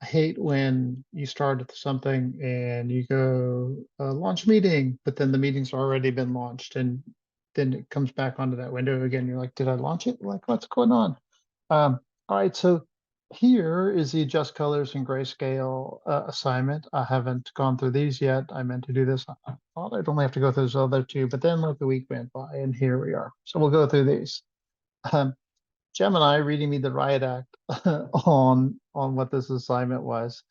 hate when you start at something and you go launch meeting, but then the meeting's already been launched and then it comes back onto that window again. You're like, did I launch it? Like, what's going on? All right, so here is the adjust colors and grayscale assignment. I haven't gone through these yet. I meant to do this. I thought I'd only have to go through those other two, but then like the week went by and here we are. So we'll go through these. Um, Gemini reading me the riot act on what this assignment was,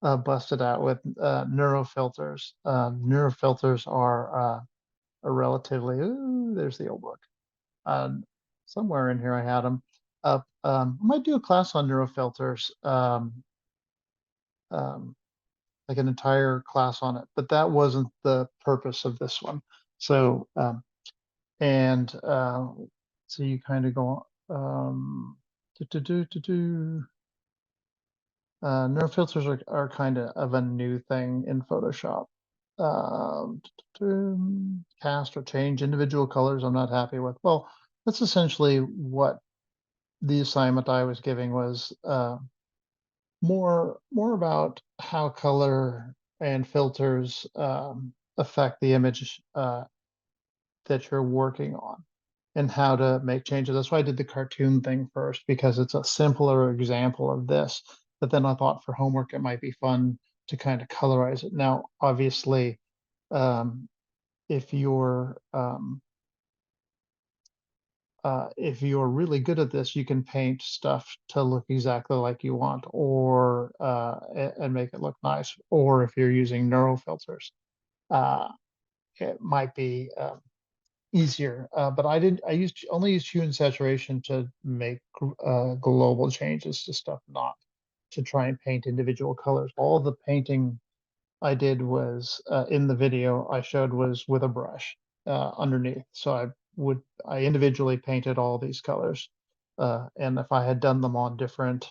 busted out with neurofilters. Neurofilters are relatively, ooh, there's the old book. Somewhere in here I had them up. I might do a class on neurofilters, um, like an entire class on it, but that wasn't the purpose of this one. So, and so you kind of go, do, do, do, do, do. Neurofilters are kind of a new thing in Photoshop. Um, Cast or change individual colors I'm not happy with. Well, that's essentially what the assignment I was giving was, more about how color and filters affect the image that you're working on and how to make changes. That's why I did the cartoon thing first, because it's a simpler example of this. But then I thought for homework, it might be fun to kind of colorize it. Now, obviously, um, if you're if you're really good at this, you can paint stuff to look exactly like you want, or and make it look nice. Or if you're using neural filters, uh, it might be easier. But I didn't. I used only used hue and saturation to make global changes to stuff, not to try and paint individual colors. All the painting I did was in the video I showed was with a brush underneath. So I individually painted all these colors, and if I had done them on different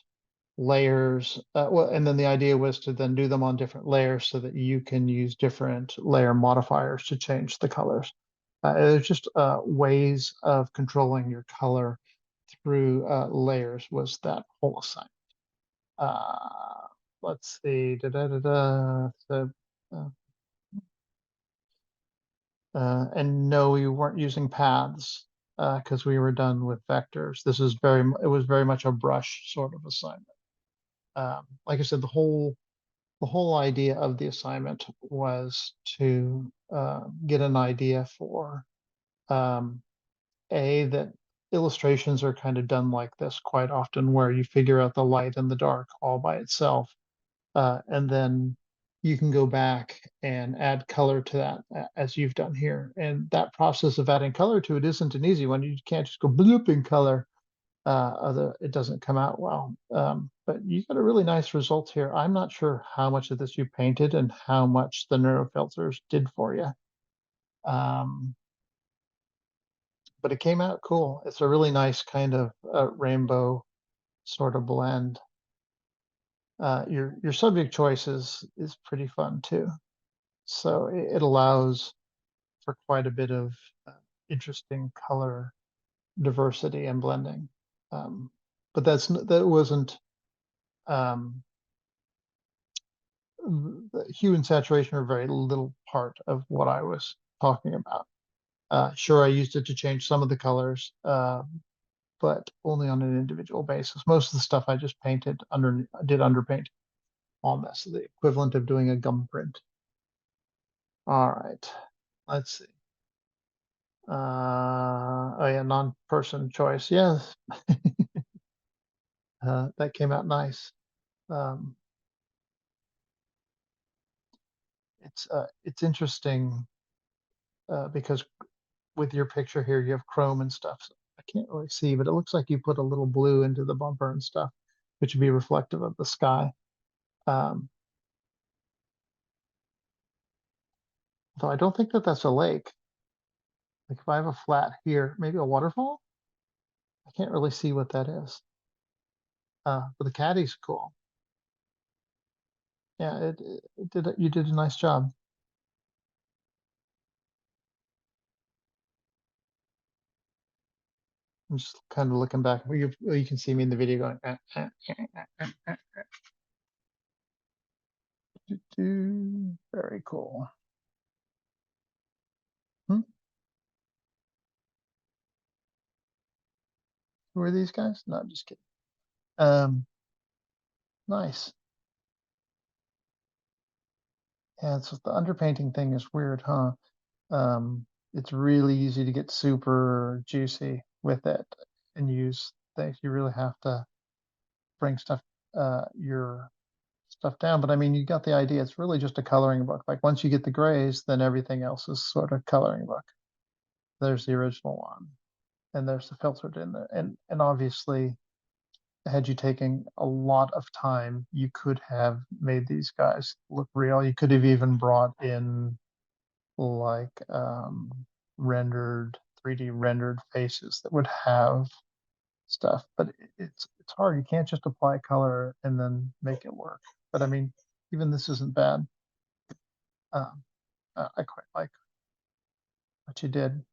layers, well, and then the idea was to then do them on different layers so that you can use different layer modifiers to change the colors. It's just ways of controlling your color through layers was that whole assignment. Uh, let's see. Da, da, da, da. So, uh, and no, we weren't using paths because we were done with vectors. It was very much a brush sort of assignment. Like I said, the whole idea of the assignment was to get an idea for um, that illustrations are kind of done like this quite often, where you figure out the light and the dark all by itself, and then you can go back and add color to that as you've done here. And that process of adding color to it isn't an easy one. You can't just go bloop in color. Other it doesn't come out well. But you got a really nice result here. I'm not sure how much of this you painted and how much the neurofilters did for you. Um, but it came out cool. It's a really nice kind of rainbow sort of blend. Your subject choice is pretty fun too. So it allows for quite a bit of uh, interesting color diversity and blending. Um, but that wasn't um, the hue and saturation are a very little part of what I was talking about. Sure, I used it to change some of the colors, but only on an individual basis. Most of the stuff I just did underpaint on this, the equivalent of doing a gum print. All right, let's see. Oh yeah, non-person choice. Yes, that came out nice. Um, it's interesting because with your picture here, you have chrome and stuff. So I can't really see, but it looks like you put a little blue into the bumper and stuff, which would be reflective of the sky. Um, though I don't think that that's a lake. Like if I have a flat here, maybe a waterfall. I can't really see what that is. But the caddy's cool. Yeah, it did. You did a nice job. I'm just kind of looking back. You can see me in the video going. Very cool. Hmm? Who are these guys? No, I'm just kidding. Um, nice. Yeah, so the underpainting thing is weird, huh? It's really easy to get super juicy with it and use things. You really have to bring your stuff down. But I mean, you got the idea. It's really just a coloring book. Like once you get the grays, then everything else is sort of coloring book. There's the original one, and there's the filtered in there. And obviously, had you taken a lot of time, you could have made these guys look real. You could have even brought in like rendered 3D rendered faces that would have stuff, but it's hard. You can't just apply color and then make it work. But I mean, even this isn't bad. Um, I quite like what you did.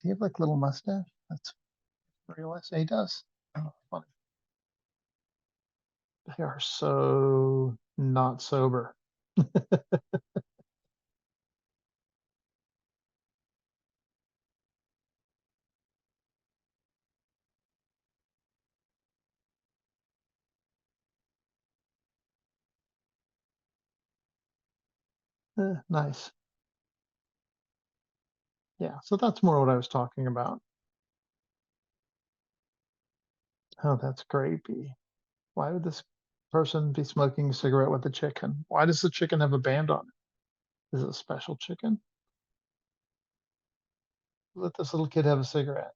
Do you have like little mustache? That's real. He does. Oh, funny. They are so not sober. Nice. Yeah, so that's more what I was talking about. Oh, that's creepy. Why would this person be smoking a cigarette with a chicken? Why does the chicken have a band on it? Is it a special chicken? Let this little kid have a cigarette.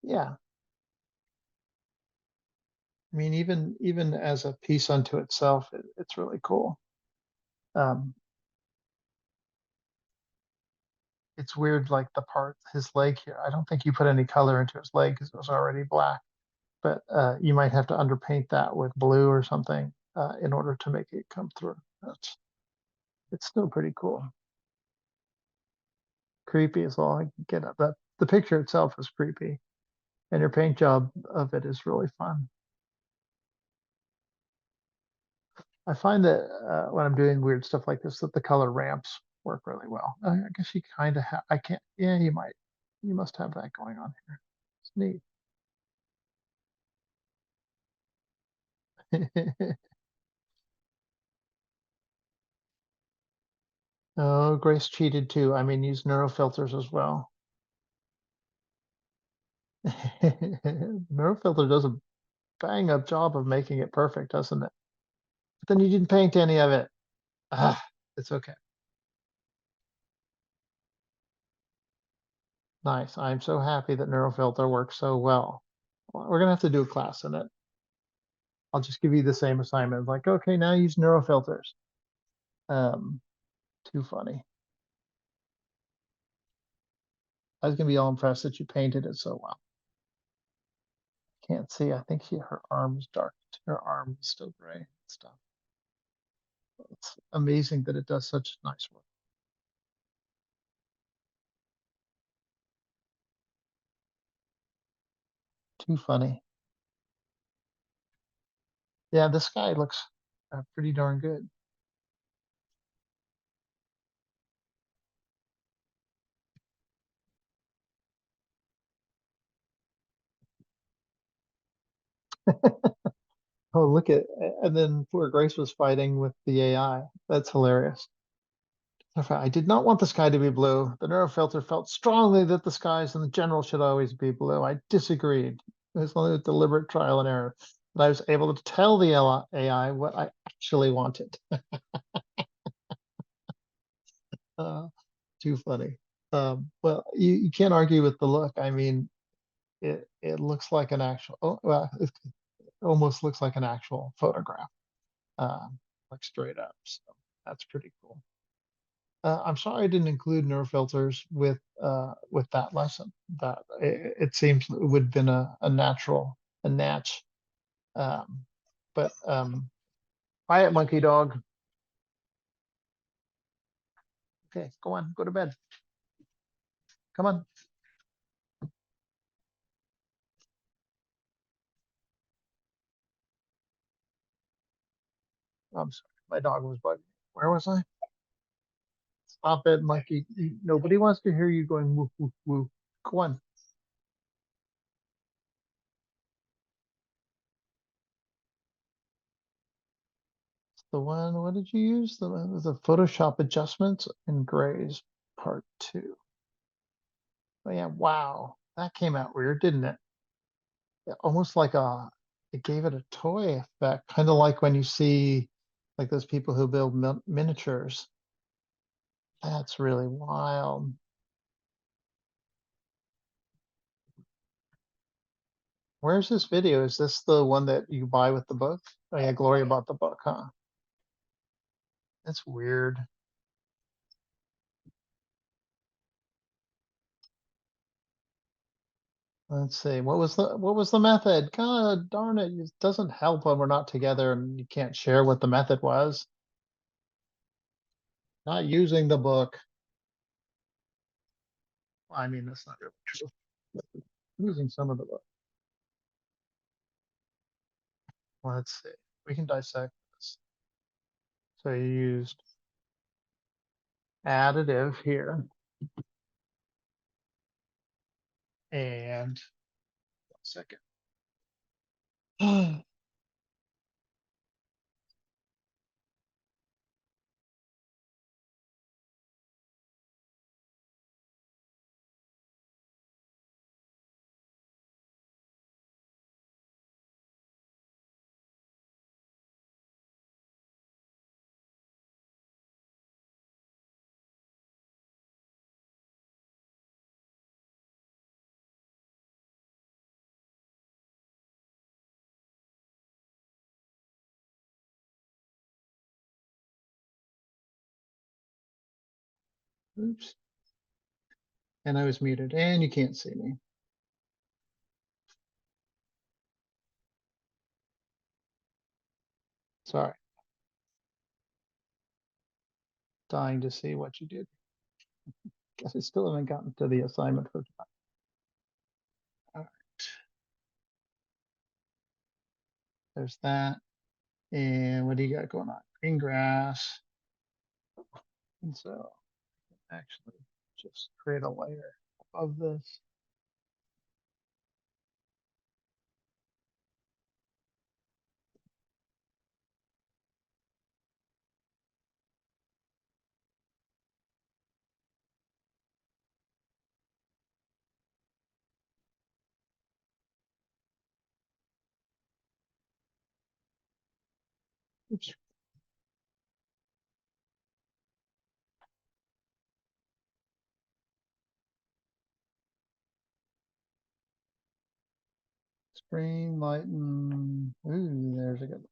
Yeah. I mean, even as a piece unto itself, it's really cool. Um, it's weird, like the part his leg here. I don't think you put any color into his leg because it was already black. But you might have to underpaint that with blue or something in order to make it come through. That's it's still pretty cool. Creepy is all I can get at. But the picture itself is creepy, and your paint job of it is really fun. I find that when I'm doing weird stuff like this, that the color ramps work really well. I guess you kind of have. I can't. Yeah, you might. You must have that going on here. It's neat. Oh, Grace cheated too. I mean, use neuro filters as well. Neurofilter does a bang up job of making it perfect, doesn't it? But then you didn't paint any of it. Ah, it's okay. Nice. I'm so happy that Neurofilter works so well. We're gonna have to do a class in it. I'll just give you the same assignment. Like, okay, now use Neurofilters. Um, too funny. I was gonna be all impressed that you painted it so well. Can't see. I think her arm is dark. Her arm is still gray and stuff. It's amazing that it does such nice work. Too funny. Yeah, this guy looks pretty darn good. Oh, look at, and then poor Grace was fighting with the AI. That's hilarious. I did not want the sky to be blue. The neurofilter felt strongly that the skies in general should always be blue. I disagreed. It was only a deliberate trial and error that I was able to tell the AI what I actually wanted. Uh, too funny. Well, you can't argue with the look. I mean, it looks like an actual, oh, well, it almost looks like an actual photograph, like straight up. So that's pretty cool. I'm sorry I didn't include neurofilters with that lesson. That it seems it would have been a natural a natch. Um, but quiet monkey dog. Okay, go on, go to bed. Come on. I'm sorry, my dog was bugging me. Where was I? Stop it, Mikey. Nobody wants to hear you going woo, woo, woo. Go on. The one, what did you use? The Photoshop adjustments in grays part two. Oh yeah, wow. That came out weird, didn't it? Almost like it gave it a toy effect, kind of like when you see like those people who build miniatures. That's really wild. Where's this video? Is this the one that you buy with the book? Oh yeah, Gloria bought the book, huh? That's weird. Let's see. What was the method? God darn it. It doesn't help when we're not together and you can't share what the method was. Not using the book. I mean, that's not really true. Using some of the book. Let's see. We can dissect this. So you used additive here and 1 second. Oops. And I was muted and you can't see me. Sorry. Dying to see what you did. Guess I still haven't gotten to the assignment for tonight. All right. There's that. And what do you got going on? Green grass. And so actually just create a layer of this. Oops. Screen lighten. Ooh, there's a good one.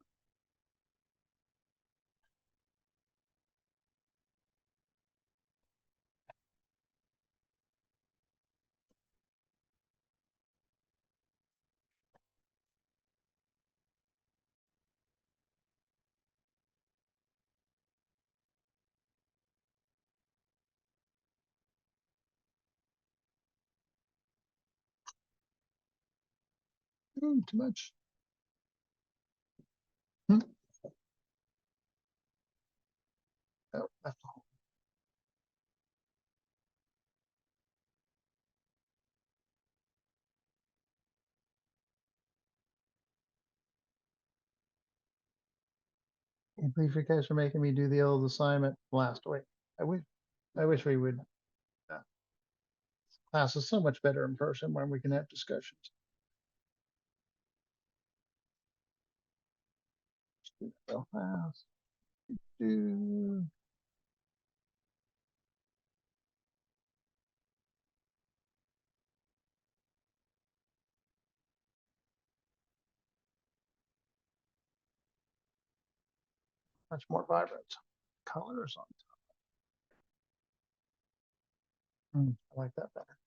Ooh, too much. Hmm. Oh, that's all. Can't believe you guys are making me do the old assignment last week. I wish we would. Uh, Class is so much better in person when we can have discussions. Real fast. Do much more vibrant colors on top. I like that better.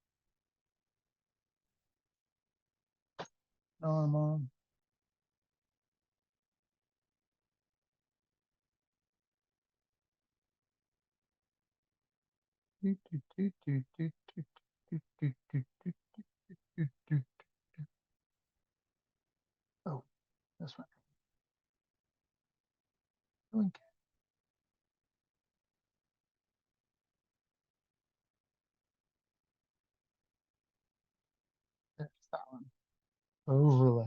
Normal. Do, do, do, do, do, do, do, do, do, do, do, do. Oh, that's right. Link. There's that one. Overlay.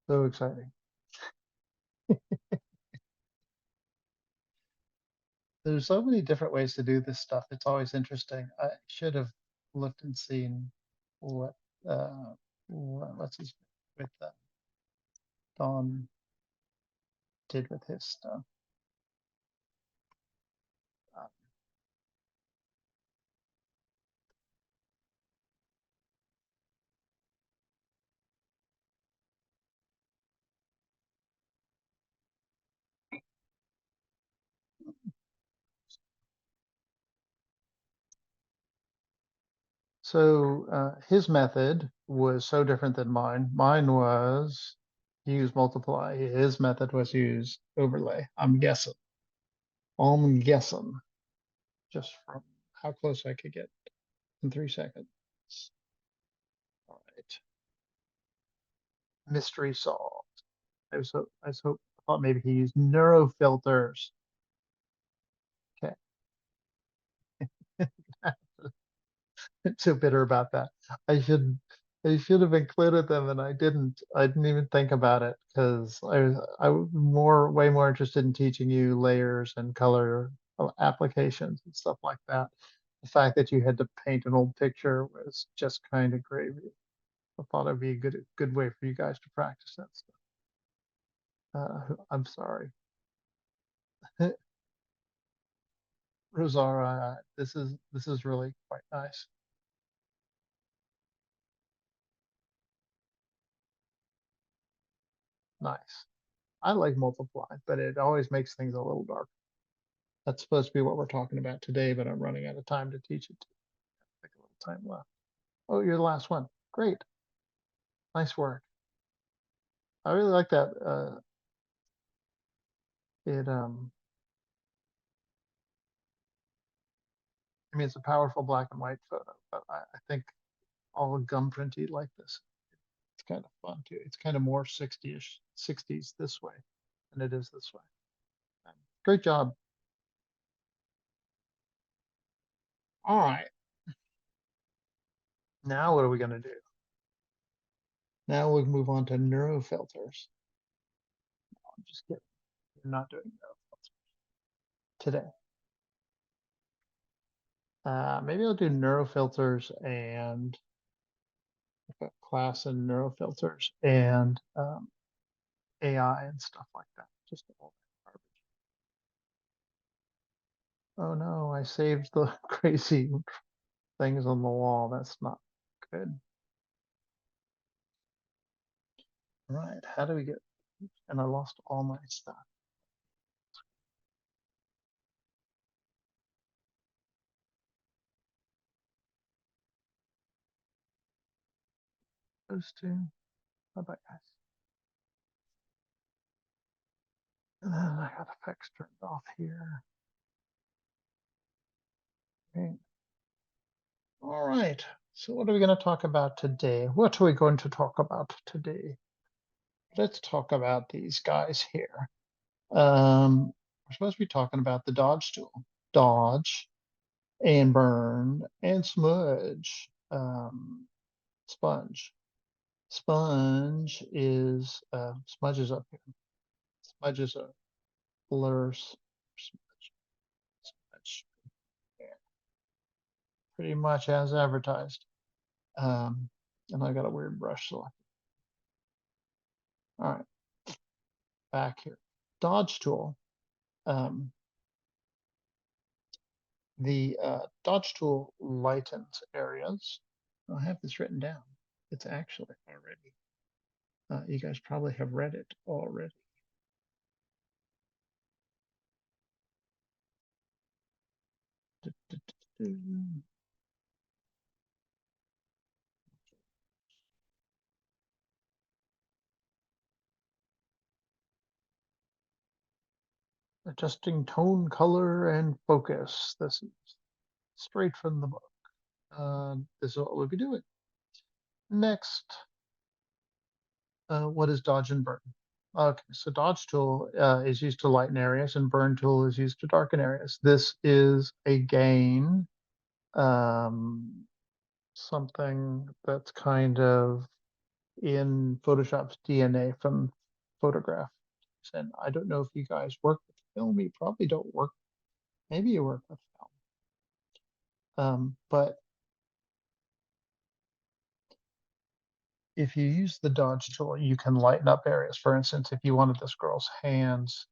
So exciting. There's so many different ways to do this stuff. It's always interesting. I should have looked and seen what what's his with Don did with his stuff. Uh, So his method was so different than mine. Mine was use multiply. His method was use overlay. I'm guessing. I'm guessing just from how close I could get in 3 seconds. All right. Mystery solved. I thought maybe he used neurofilters. Okay. So bitter about that. I should I should have included them and I didn't. I didn't even think about it because I was way more interested in teaching you layers and color applications and stuff like that. The fact that you had to paint an old picture was just kind of gravy. I thought it'd be a good way for you guys to practice that stuff. I'm sorry. Rosara, this is really quite nice. Nice. I like multiply, but it always makes things a little dark. That's supposed to be what we're talking about today, but I'm running out of time to teach it. Like a little time left. Oh, you're the last one. Great. Nice work. I really like that. It I mean it's a powerful black and white photo, but I think all gum printy like this. It's kind of fun too. It's kind of more 60-ish, 60s this way than it is this way. Great job. All right. Now what are we gonna do? Now we'll move on to neurofilters. I'm just kidding. We're not doing neurofilters today. Maybe I'll do neurofilters and class and neurofilters and AI and stuff like that. Just all that garbage. Oh no, I saved the crazy things on the wall. That's not good. Right, how do we get, and I lost all my stuff. Those two. Bye bye, guys. And then I got effects turned off here. Okay. All right. So what are we going to talk about today? What are we going to talk about today? Let's talk about these guys here. We're supposed to be talking about the dodge tool. Dodge and burn and smudge. Sponge. Sponge is smudge is up here. Smudge is a blur. Smudge. Yeah, pretty much as advertised. Um, and I got a weird brush select. All right, back here. Dodge tool. Um, the dodge tool lightens areas. I have this written down. It's actually already. You guys probably have read it already. Adjusting tone, color, and focus. This is straight from the book. This is what we'll be doing. Next, what is dodge and burn? Okay, so dodge tool is used to lighten areas and burn tool is used to darken areas. This is again um, something that's kind of in Photoshop's DNA from photograph. And I don't know if you guys work with film. You probably don't work. Maybe you work with film. But if you use the dodge tool, you can lighten up areas. For instance, if you wanted this girl's hands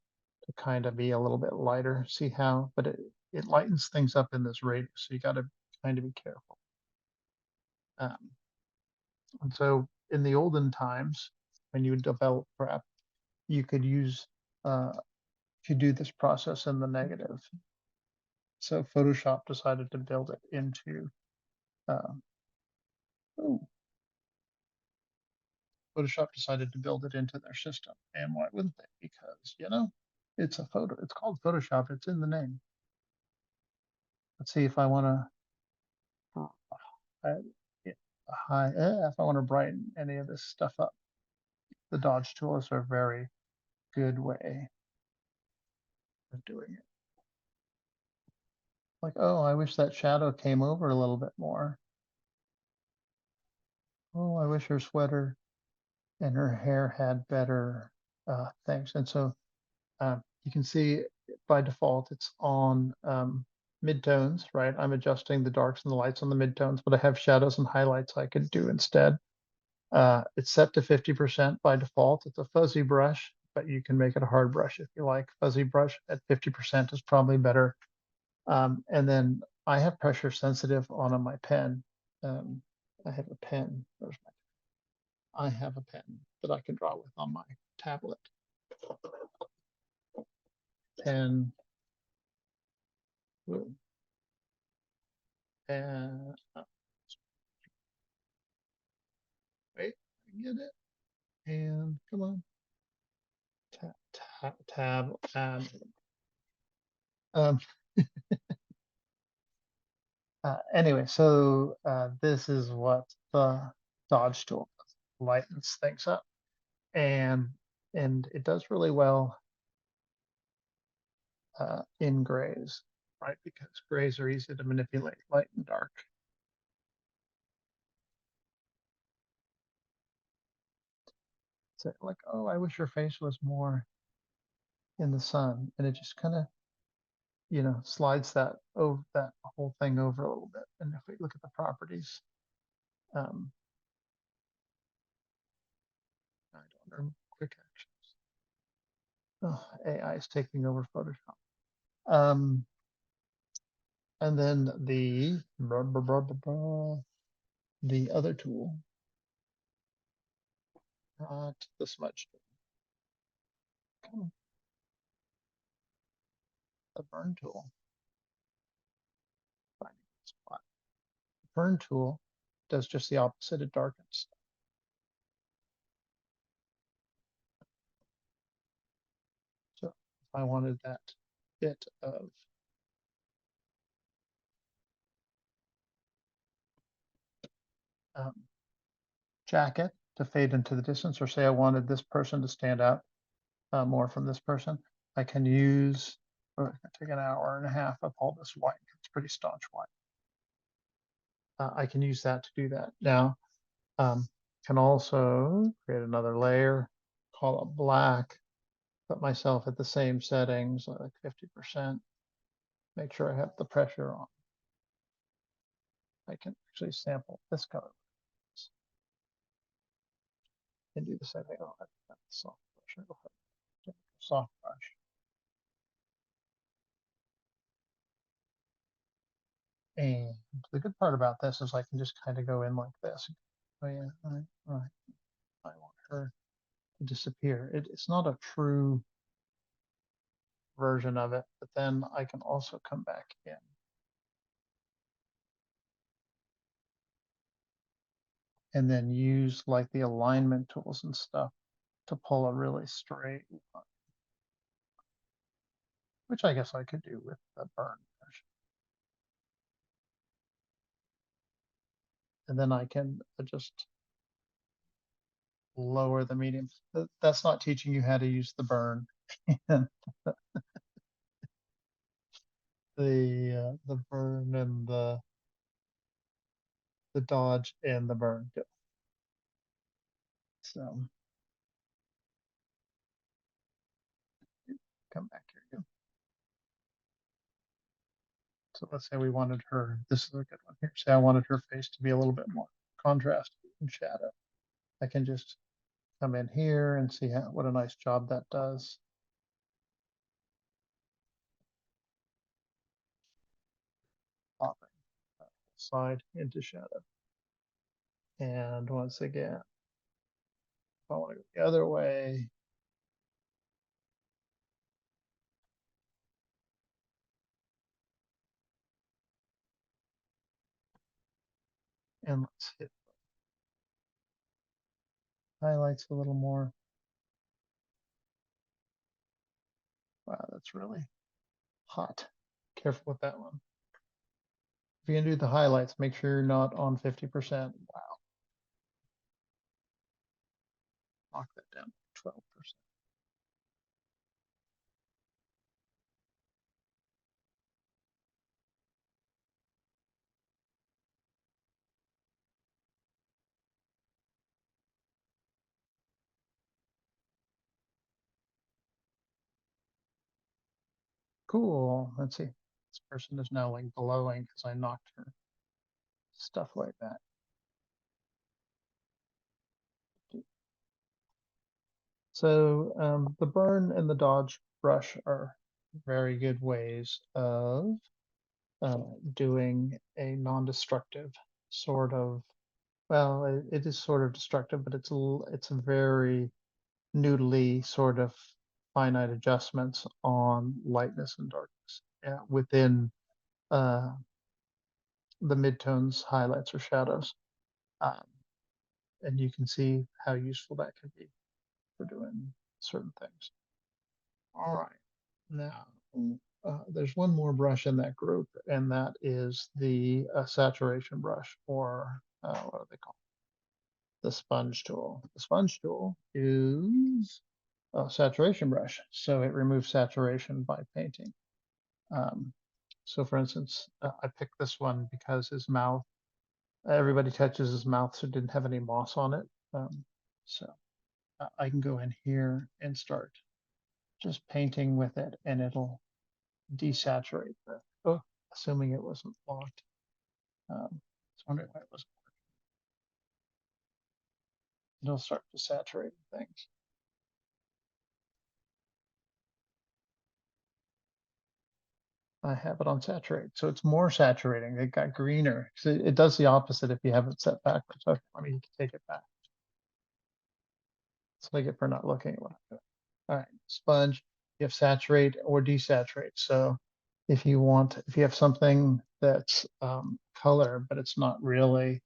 to kind of be a little bit lighter, see how? But it lightens things up in this radius, so you got to kind of be careful. Um, and so in the olden times, when you would develop prep, you could use if you do this process in the negative. So Photoshop decided to build it into uh, oh, Photoshop decided to build it into their system. And why wouldn't they? Because, it's a photo. It's called Photoshop. It's in the name. Let's see if I want to if I want to brighten any of this stuff up. The dodge tool is a very good way of doing it. Like, oh, I wish that shadow came over a little bit more. Oh, I wish her sweater and her hair had better things. And so you can see by default it's on midtones, right? I'm adjusting the darks and the lights on the midtones, but I have shadows and highlights I could do instead. It's set to 50% by default. It's a fuzzy brush, but you can make it a hard brush if you like. Fuzzy brush at 50% is probably better. And then I have pressure sensitive on my pen. I have a pen. I have a pen that I can draw with on my tablet. Pen. And wait, I get it. And come on. Tab. Um, anyway, so this is what the dodge tool does. Lightens things up, and it does really well in grays, right? Because grays are easy to manipulate, light and dark. So like, oh, I wish your face was more in the sun, and it just kind of, slides that over that whole thing over a little bit. And if we look at the properties, um, I don't know, quick actions. Oh, AI is taking over Photoshop. And then the other tool, not the smudge tool, the burn tool. Finding the spot. The burn tool does just the opposite. It darkens. So if I wanted that bit of um, jacket to fade into the distance, or say I wanted this person to stand out more from this person, I can use, or take an hour and a half of all this white. It's pretty staunch white. I can use that to do that. Now, can also create another layer, call it black, put myself at the same settings, like 50%, make sure I have the pressure on. I can actually sample this color and do the same thing. Oh, that's soft brush. Soft brush. And the good part about this is I can just kind of go in like this. Oh yeah, right. I want her to disappear. It's not a true version of it, but then I can also come back in and then use like the alignment tools and stuff to pull a really straight line. which I guess I could do with the burn brush. And then I can just lower the medium. That's not teaching you how to use the burn. The burn and the dodge and the burn. So come back here. So let's say we wanted her, this is a good one here. Say I wanted her face to be a little bit more contrast and shadow. I can just come in here and see what a nice job that does. Popping side into shadow. And once again, if I want to go the other way, and let's hit highlights a little more. Wow, that's really hot. Careful with that one. If you're gonna do the highlights, make sure you're not on 50%. Wow. Knock that down to 12%. Cool. Let's see. This person is now like glowing because I knocked her stuff like that. So the burn and the dodge brush are very good ways of doing a non-destructive sort of, well, it is sort of destructive, but it's a very noodly sort of finite adjustments on lightness and darkness within uh, the midtones, highlights, or shadows. Um, and you can see how useful that can be for doing certain things. All right. Now, there's one more brush in that group, and that is the saturation brush, or what do they call it? The sponge tool. The sponge tool is a saturation brush, so it removes saturation by painting. So for instance, I picked this one because his mouth, everybody touches his mouth, so it didn't have any moss on it. So I can go in here and start just painting with it, and it'll desaturate the, oh, assuming it wasn't locked. I was wondering why it wasn't. It'll start to saturate things. I have it on saturate, so it's more saturating. It got greener. So it does the opposite if you have it set backwards. So, I mean, you can take it back. It's like it for not looking at what I'm doing. All right, sponge, you have saturate or desaturate. So if you want, if you have something that's color, but it's not really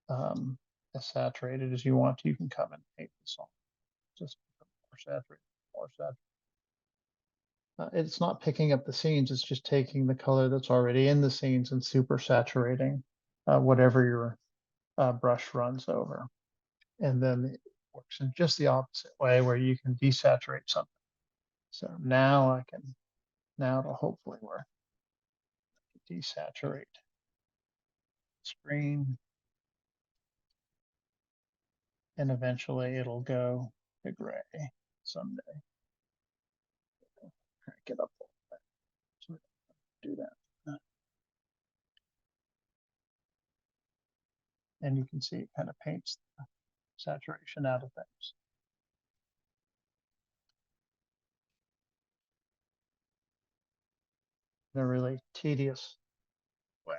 as saturated as you want, you can come and paint this on. Just more saturated, more saturated. It's not picking up the scenes, it's just taking the color that's already in the scenes and super saturating whatever your brush runs over. And then it works in just the opposite way where you can desaturate something. So now now it'll hopefully work. Desaturate screen, and eventually it'll go to gray someday. Crank it up a little bit. So do that. And you can see it kind of paints the saturation out of things. In a really tedious way.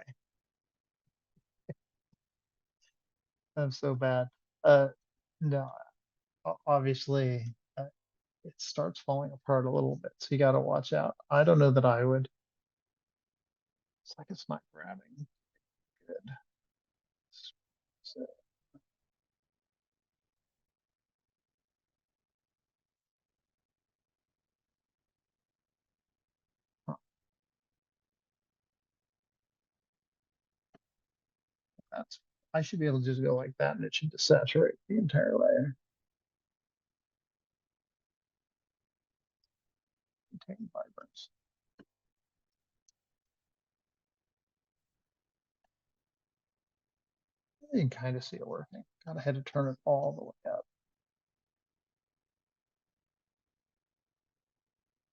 I'm so bad. No, obviously, it starts falling apart a little bit, so you got to watch out. I don't know that I would. It's like it's not grabbing good. So That's, I should be able to just go like that and it should desaturate the entire layer. Contain vibrance. You can kind of see it working. Kind of had to turn it all the way up.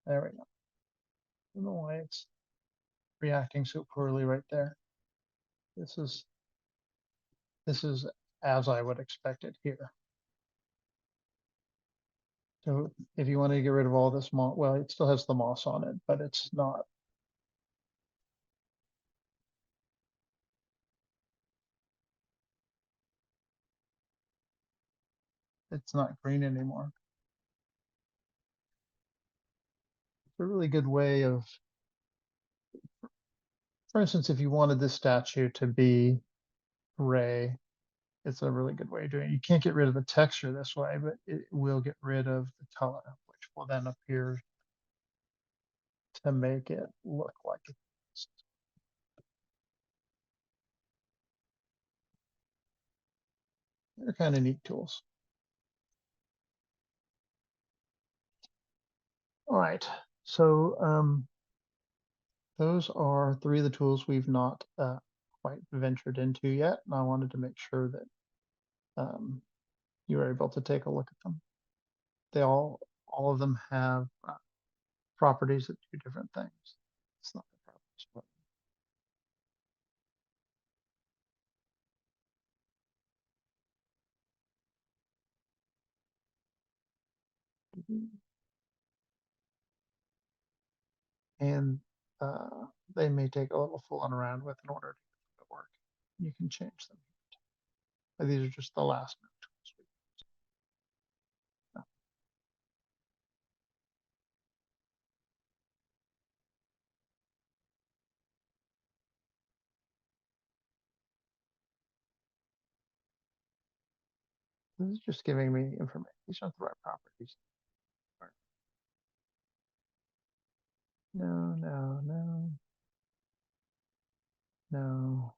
There we go. I don't know why it's reacting so poorly right there. This is as I would expect it here. So if you want to get rid of all this moss, well, it still has the moss on it, but it's not. It's not green anymore. It's a really good way of, for instance, if you wanted this statue to be gray, it's a really good way of doing it. You can't get rid of the texture this way, but it will get rid of the color, which will then appear to make it look like it's. They're kind of neat tools. All right, so those are three of the tools we've not quite ventured into yet, and I wanted to make sure that you were able to take a look at them. They all of them have properties that do different things. It's not the properties, but and they may take a little fooling around with in order to get them to work. You can change them. But these are just the last minute tools. No, this is just giving me information. These aren't the right properties. No, no, no, no.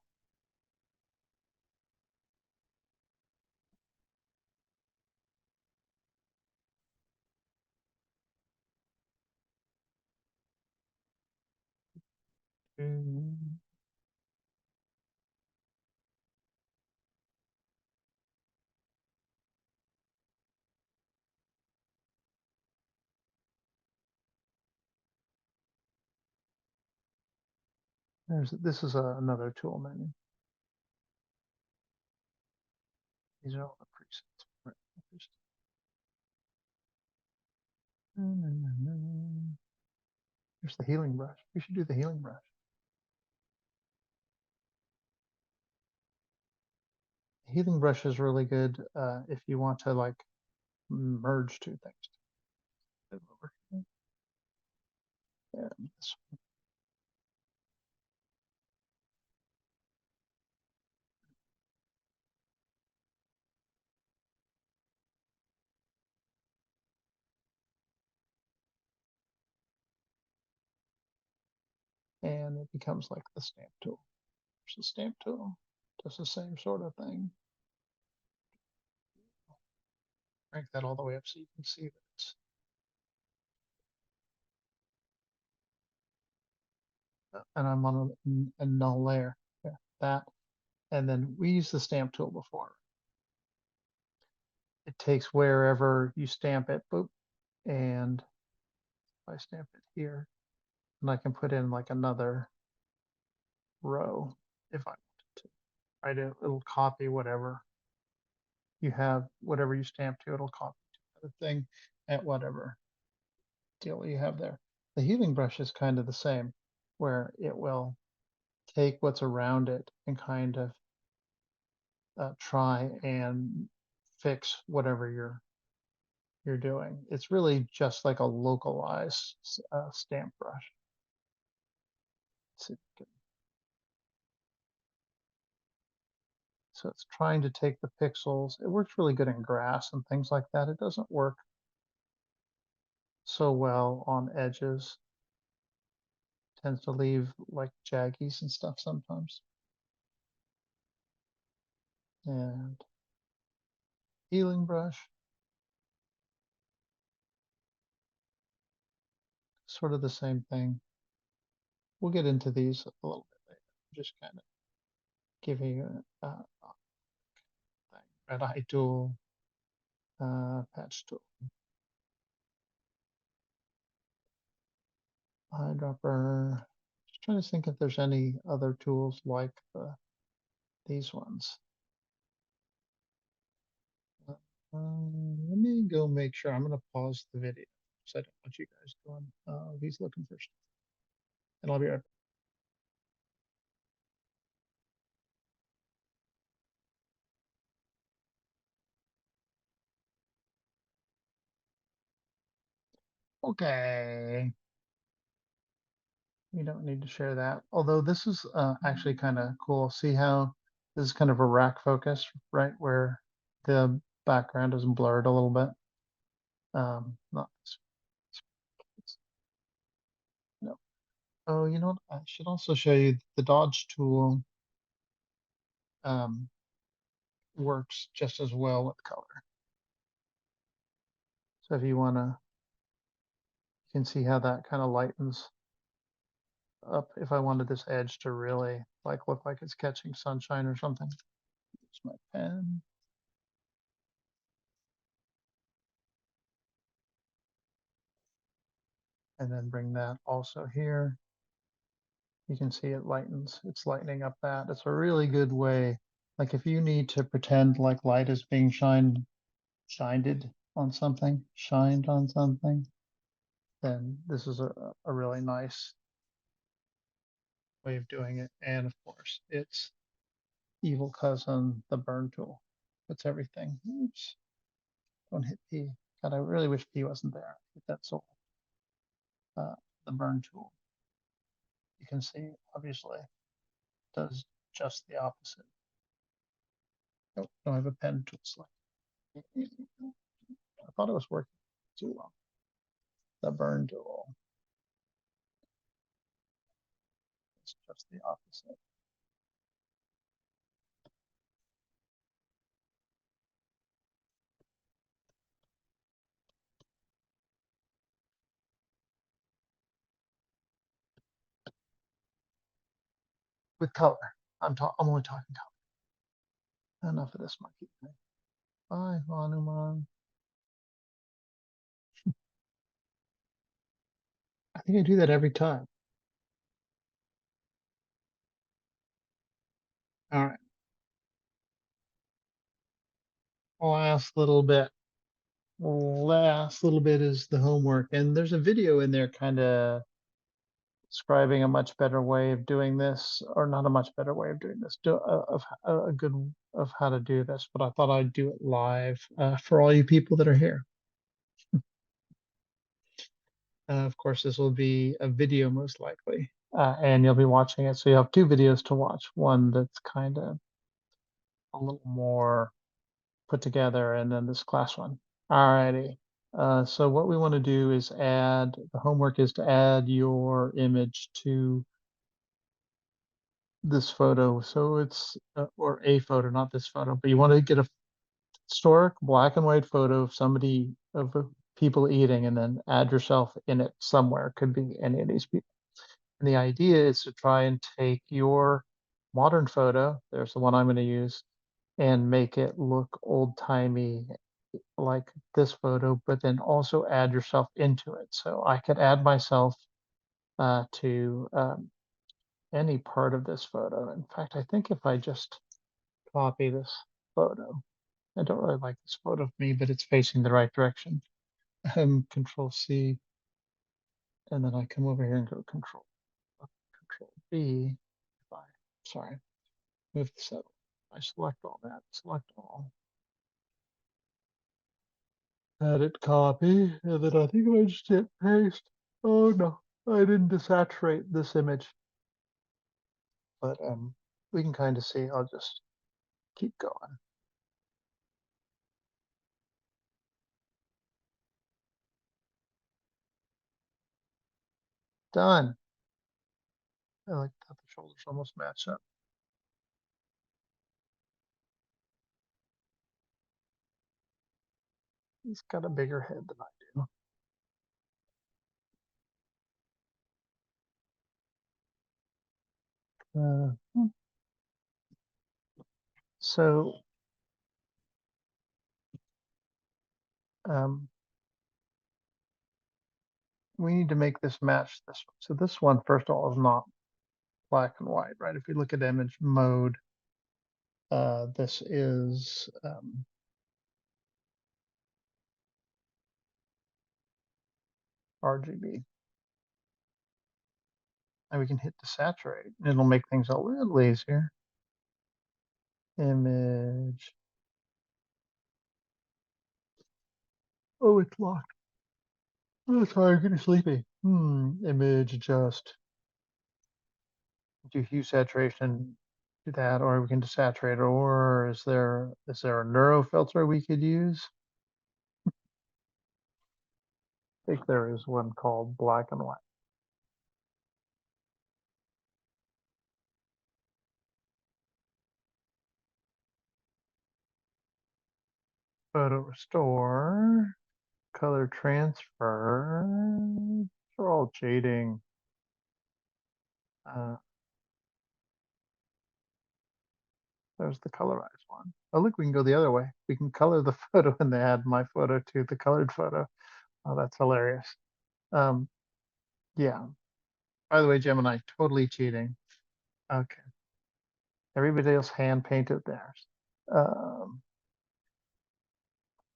Mm. This is another tool menu. These are all the presets. Right. No, no, no, no. Here's the healing brush. We should do the healing brush. The healing brush is really good if you want to like merge two things. And this and it becomes like the stamp tool. There's the stamp tool. Does the same sort of thing. Crank that all the way up so you can see that it's and I'm on a null layer. Yeah, that. And then we used the stamp tool before. It takes wherever you stamp it, boop, and if I stamp it here, and I can put in like another row if I wanted to. Right, it'll copy whatever you have, whatever you stamp to, it'll copy to the thing at whatever deal you have there. The healing brush is kind of the same, where it will take what's around it and kind of try and fix whatever you're doing. It's really just like a localized stamp brush. So it's trying to take the pixels. It works really good in grass and things like that. It doesn't work so well on edges. Tends to leave like jaggies and stuff sometimes. and healing brush, sort of the same thing. We'll get into these a little bit later. Just kind of giving you a thing. Red eye tool, patch tool, eyedropper. Just trying to think if there's any other tools like these ones. Let me go make sure. I'm going to pause the video because I don't want you guys going. He's looking for stuff, and I'll be right back. Okay. You don't need to share that. Although this is actually kind of cool. See how this is kind of a rack focus, right? Where the background is blurred a little bit. Not this. No. Oh, you know what? I should also show you the dodge tool um, works just as well with color. So if you want to, you can see how that kind of lightens up. If I wanted this edge to really like look like it's catching sunshine or something. Here's my pen. And then bring that also here. You can see it lightens, it's lightening up that. It's a really good way. Like if you need to pretend like light is being shined on something, then this is a really nice way of doing it. And of course, it's evil cousin, the burn tool. Puts everything. Oops, don't hit P. God, I really wish P wasn't there. Hit that soul. The burn tool. You can see, obviously, does just the opposite. Oh, don't have a pen tool select. I thought it was working too well. The burn tool. It's just the opposite. With color. I'm only talking color. Enough of this monkey thing. Bye, Hanuman. I think I do that every time. All right. Last little bit is the homework. And there's a video in there kind of describing a much better way of doing this, or not a much better way of doing this, of a good of how to do this. But I thought I'd do it live for all you people that are here. Of course, this will be a video most likely, and you'll be watching it. So you have two videos to watch. One that's kind of a little more put together, and then this class one. Alrighty. So what we want to do is the homework is to add your image to this photo. So it's, or a photo, not this photo, but you want to get a historic black and white photo of people eating and then add yourself in it somewhere. Could be any of these people. And the idea is to try and take your modern photo, there's the one I'm going to use, and make it look old timey like this photo, but then also add yourself into it. So I could add myself to any part of this photo. In fact, I think if I just copy this photo, I don't really like this photo of me, but it's facing the right direction. Control C, and then I come over here and go Control B. If I, sorry, move this up. I select all that, select all, edit copy, and then I think I just hit paste. Oh no, I didn't desaturate this image, but we can kind of see. I'll just keep going. Done. I like that the shoulders almost match up. He's got a bigger head than I do. So um, we need to make this match this one. So this one, first of all, is not black and white, right? If we look at image mode, this is RGB. And we can hit desaturate. It'll make things a little easier. Image. Oh, it's locked. Oh, sorry, I'm getting sleepy. Image adjust. Do hue saturation, do that, or we can desaturate, or is there a neuro filter we could use? I think there is one called black and white. Photo restore, color transfer. They're all cheating. Uh, there's the colorized one. Oh, look, we can go the other way. We can color the photo and add my photo to the colored photo. Oh, that's hilarious. Um, yeah. By the way, Gemini, totally cheating. Okay. Everybody else hand painted theirs. Um,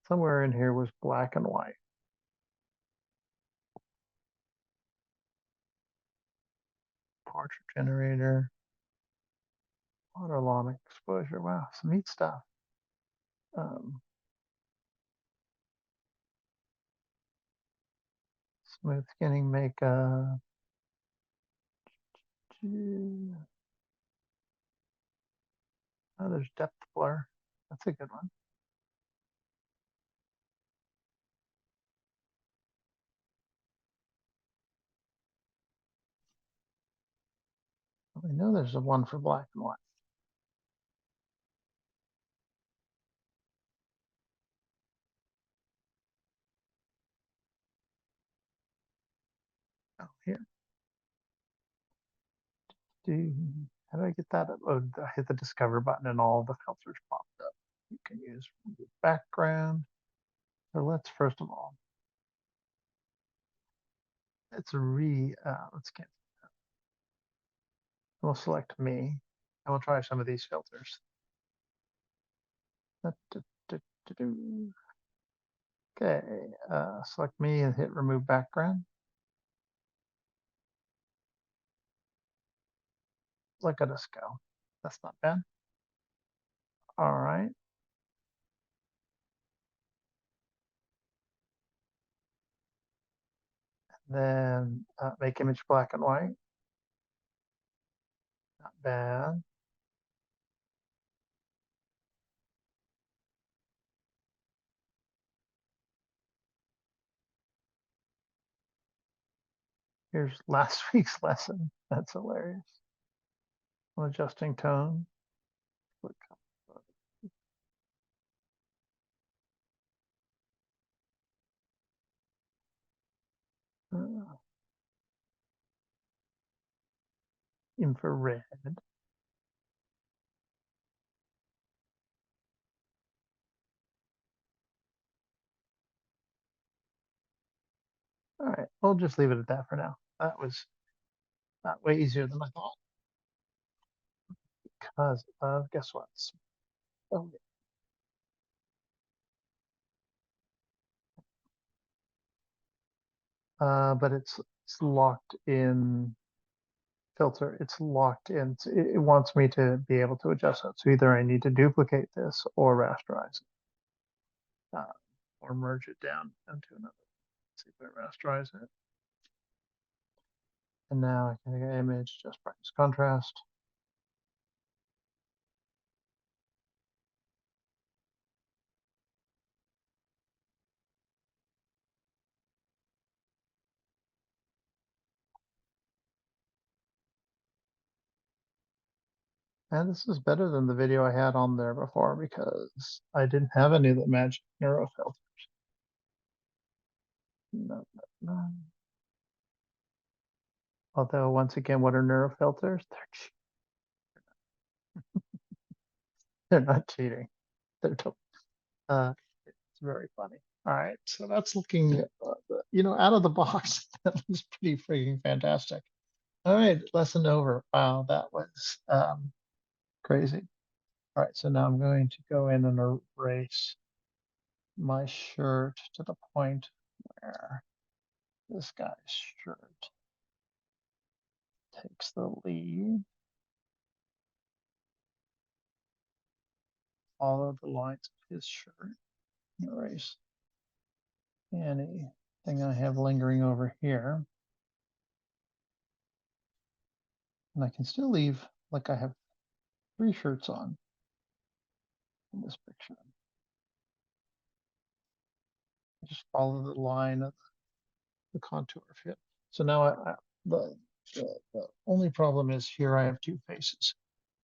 somewhere in here was black and white. Portrait generator, water lawn exposure. Wow, some neat stuff. Um, smooth skinning makeup. Oh, there's depth blur. That's a good one. I know there's a one for black and white. Oh, here. How do I get that? Oh, I hit the discover button and all the filters popped up. You can use background. So let's first of all, let's get, we'll select me and we'll try some of these filters. Okay, select me and hit remove background. Look at us go. That's not bad. All right. Then make image black and white. Not bad. Here's last week's lesson. That's hilarious. I'm adjusting tone. Uh, infrared. All right, we'll just leave it at that for now. That was not way easier than I thought. Because of guess what? Oh, but it's locked in filter. It's locked in. It wants me to be able to adjust it. So either I need to duplicate this or rasterize it, or merge it down into another. Let's see if I rasterize it. And now I can get image, just brightness contrast. And this is better than the video I had on there before because I didn't have any of the magic neuro filters. No, no, no. Although once again, what are neurofilters? They're not cheating. They're it's very funny. All right, so that's looking, out of the box. That looks pretty freaking fantastic. All right, lesson over. Wow, that was crazy. All right, so now I'm going to go in and erase my shirt to the point where this guy's shirt takes the lead. Follow the lines of his shirt. Erase anything I have lingering over here. And I can still leave like I have 3 shirts on in this picture. I just follow the line of the contour of it. So now the only problem is here I have 2 faces.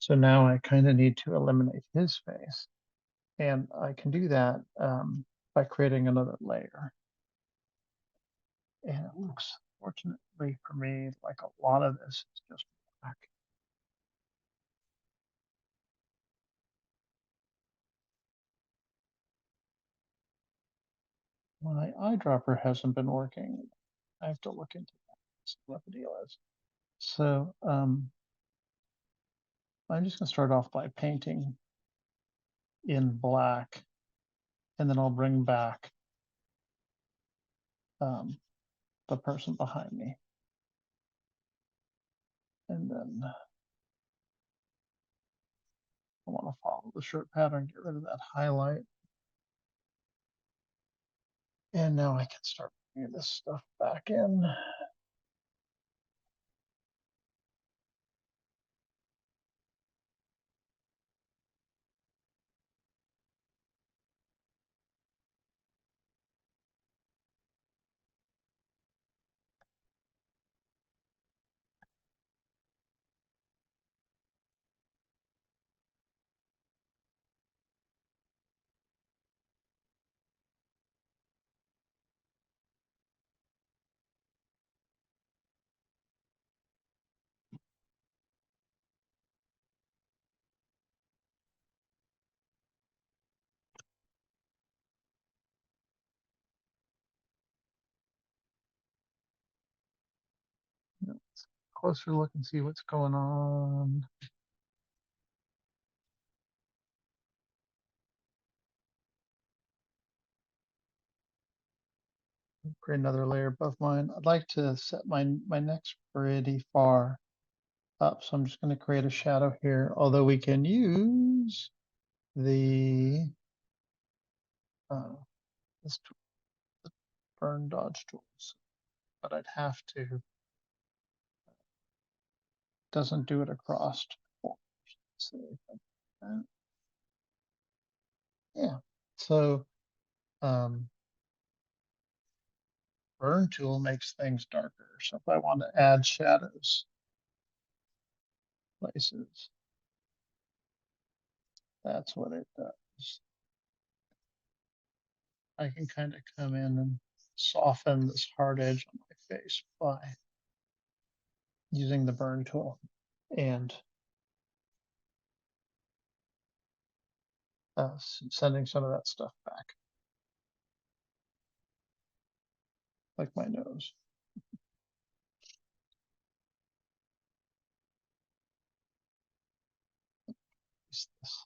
So now I kind of need to eliminate his face. And I can do that by creating another layer. And it looks, fortunately for me, like a lot of this is just black. My eyedropper hasn't been working. I have to look into that, see what the deal is. So I'm just going to start off by painting in black, and then I'll bring back the person behind me. And then I want to follow the shirt pattern, get rid of that highlight. And now I can start bringing this stuff back in. Let's closer look and see what's going on. Create another layer above mine. I'd like to set my neck's pretty far up, so I'm just going to create a shadow here. Although we can use the this tool, the burn dodge tools, but I'd have to. Doesn't do it across. So yeah, so burn tool makes things darker. So if I want to add shadows places, that's what it does. I can kind of come in and soften this hard edge on my face by using the burn tool and sending some of that stuff back, like my nose. Is this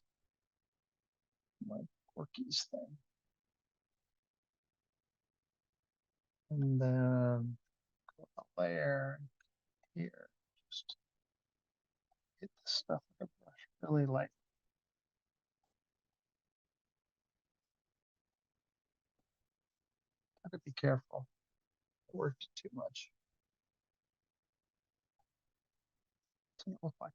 my Porky's thing? And then a layer here, just hit the stuff with a brush really light. Gotta be careful. I worked too much. Doesn't look like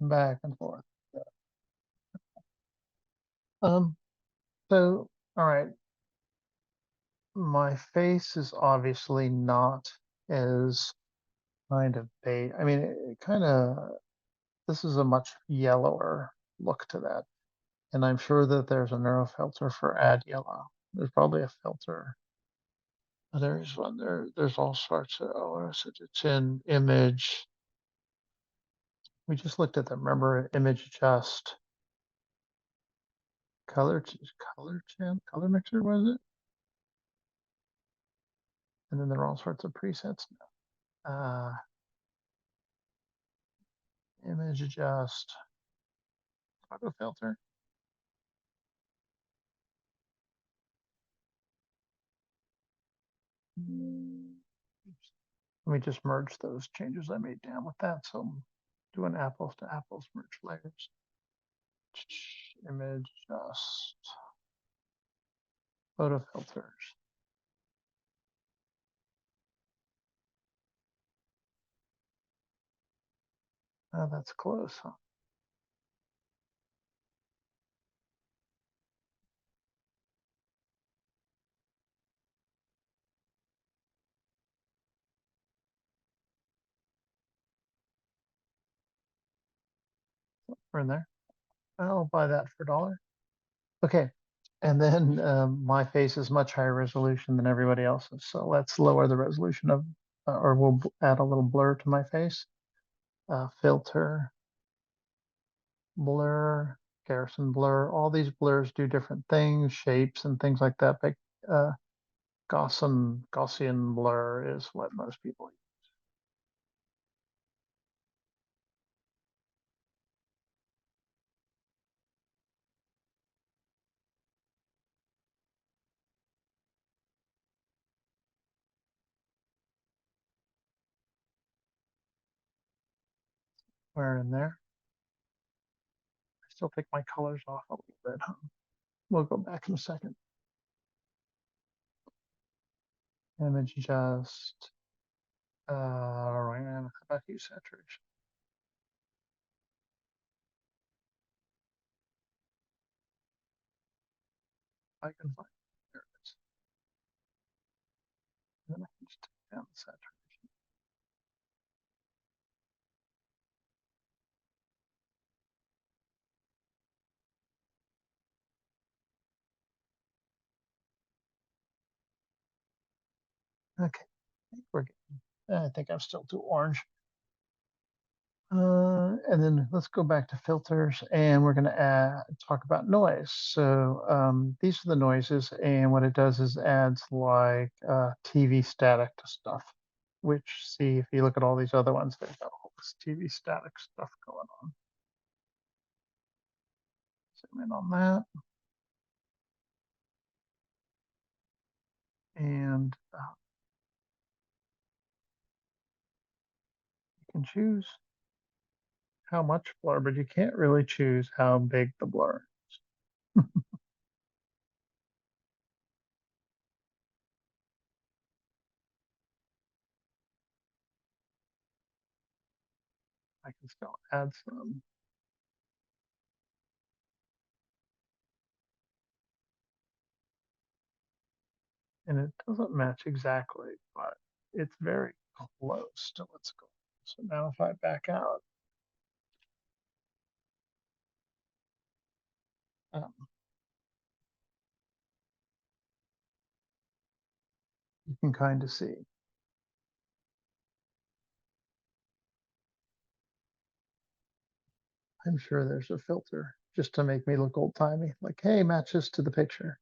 back and forth. Um, so, all right, my face is obviously not as kind of beige. I mean, it kind of, this is a much yellower look to that. And I'm sure that there's a neuro filter for add yellow. There's probably a filter. There's one there. There's all sorts of, oh, it's in image. We just looked at them. Remember image adjust, color, color mixer, was it? And then there are all sorts of presets. Uh, image adjust, photo filter. Let me just merge those changes I made down with that. So I'm doing apples to apples, merge layers. Image adjust, photo filters. Oh, that's close, huh? We're in there. I'll buy that for $1. Okay. And then my face is much higher resolution than everybody else's. So let's lower the resolution of, or we'll add a little blur to my face. Filter, blur, Garrison blur. All these blurs do different things, shapes and things like that. But Gaussian blur is what most people use. We're in there. I still take my colors off a little bit. Huh? We'll go back in a second. Image adjust. Right, how about hue saturation? I can find it. There it is. And then I can just take down the saturation. Okay, I think I'm still too orange. And then let's go back to filters and we're going to talk about noise. So these are the noises, and what it does is adds like TV static to stuff, which, see, if you look at all these other ones, they've got all this TV static stuff going on. Zoom in on that. And you can choose how much blur, but you can't really choose how big the blur is. I can still add some. And it doesn't match exactly, but it's very close to what's going on. So now if I back out, um, you can kind of see. I'm sure there's a filter just to make me look old timey, like, hey, match this to the picture.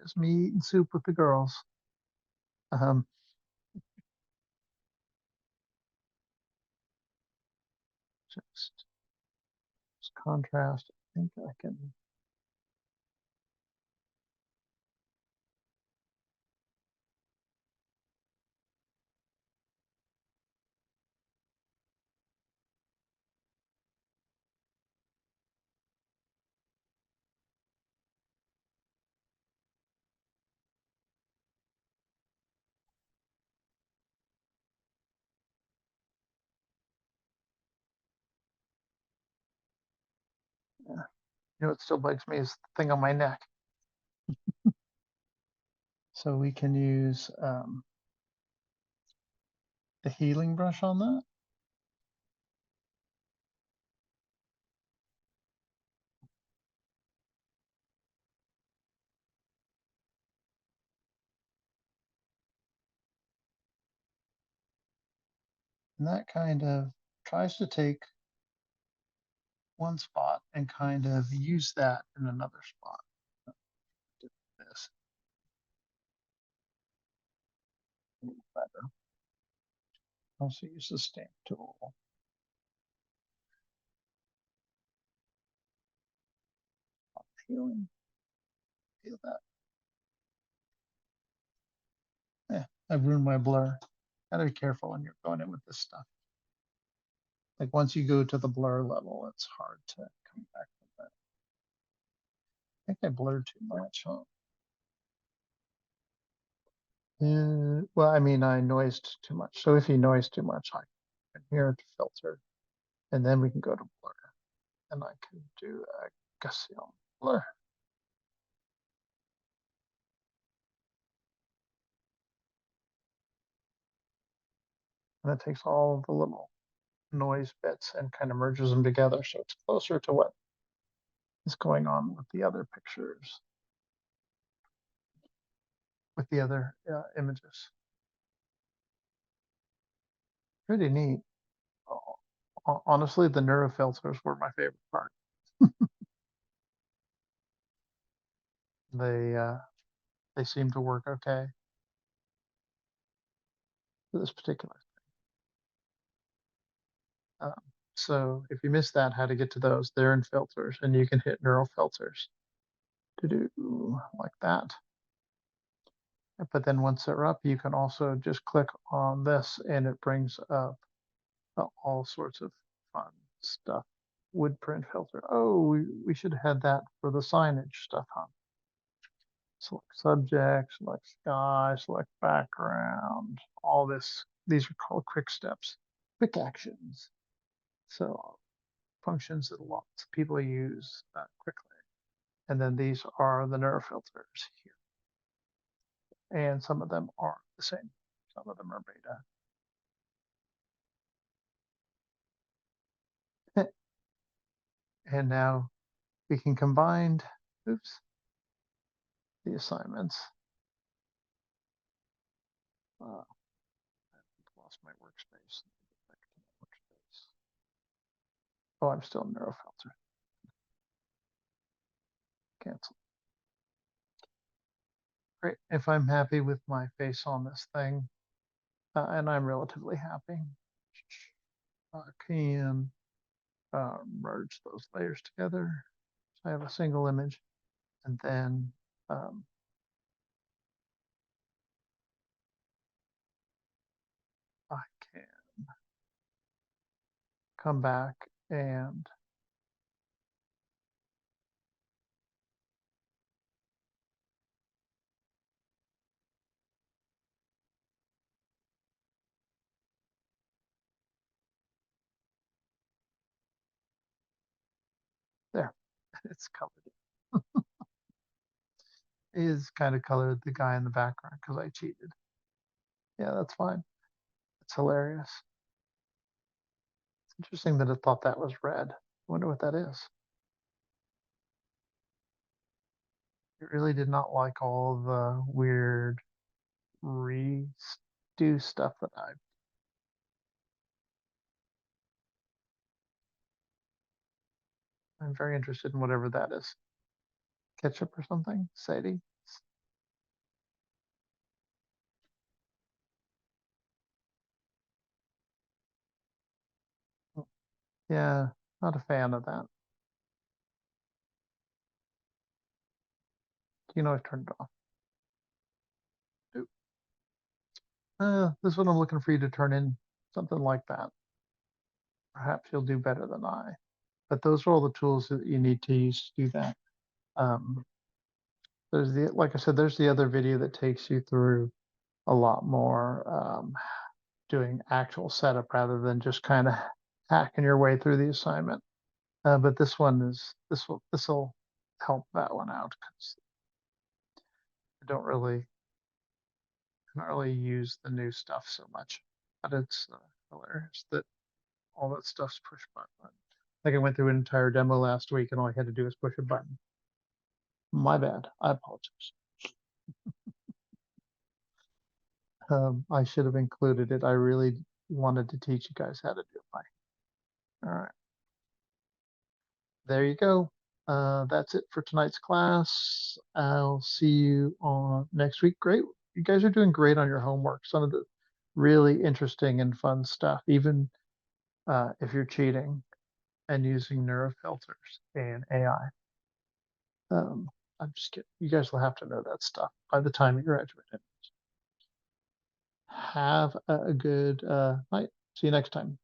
It's me eating soup with the girls. Um, just, just contrast. I think I can. You know what still bugs me is the thing on my neck. So we can use the healing brush on that. And that kind of tries to take one spot and kind of use that in another spot. This better. Also use the stamp tool. Healing. Feel that. Yeah, I've ruined my blur. Gotta be careful when you're going in with this stuff. Like once you go to the blur level, it's hard to come back from that. I think I blurred too much, huh? Well, I mean, I noised too much. So if you noise too much, I can here to filter, and then we can go to blur, and I can do a Gaussian blur. And it takes all the little noise bits and kind of merges them together, so it's closer to what is going on with the other pictures, with the other images. Pretty neat. Honestly, the neurofilters were my favorite part. They uh, they seem to work okay for this particular. Um, so if you missed that, how to get to those, they're in filters, and you can hit neural filters to do like that. But then once they're up, you can also just click on this, and it brings up all sorts of fun stuff. Wood print filter. Oh, we should have had that for the signage stuff, huh? Select subject, select sky, select background, all this. These are called quick steps, quick actions. So functions that lots of people use quickly. And then these are the neurofilters here. And some of them are the same. Some of them are beta. And now we can combine, oops, the assignments. Lost my workspace. Oh, I'm still in neurofilter. Cancel. Great. If I'm happy with my face on this thing, and I'm relatively happy, I can merge those layers together. So I have a single image, and then I can come back and there, it's colored. It is kind of colored the guy in the background because I cheated. Yeah, that's fine. It's hilarious. It's interesting that it thought that was red. I wonder what that is. It really did not like all the weird redo stuff that I'm very interested in whatever that is. Ketchup or something? Sadie? Yeah, not a fan of that. You know, I turned it off. This is what I'm looking for you to turn in something like that. Perhaps you'll do better than I. But those are all the tools that you need to use to do that. Um, there's like I said, there's the other video that takes you through a lot more doing actual setup rather than just kind of hacking your way through the assignment. But this will help that one out because I don't really use the new stuff so much. But it's hilarious that all that stuff's push button. Like I went through an entire demo last week and all I had to do was push a button. My bad. I apologize. I should have included it. I really wanted to teach you guys how to do it. All right. There you go. That's it for tonight's class. I'll see you on next week. Great. You guys are doing great on your homework. Some of the really interesting and fun stuff, even if you're cheating and using neurofilters and AI. I'm just kidding. You guys will have to know that stuff by the time you graduate. Have a good night. See you next time.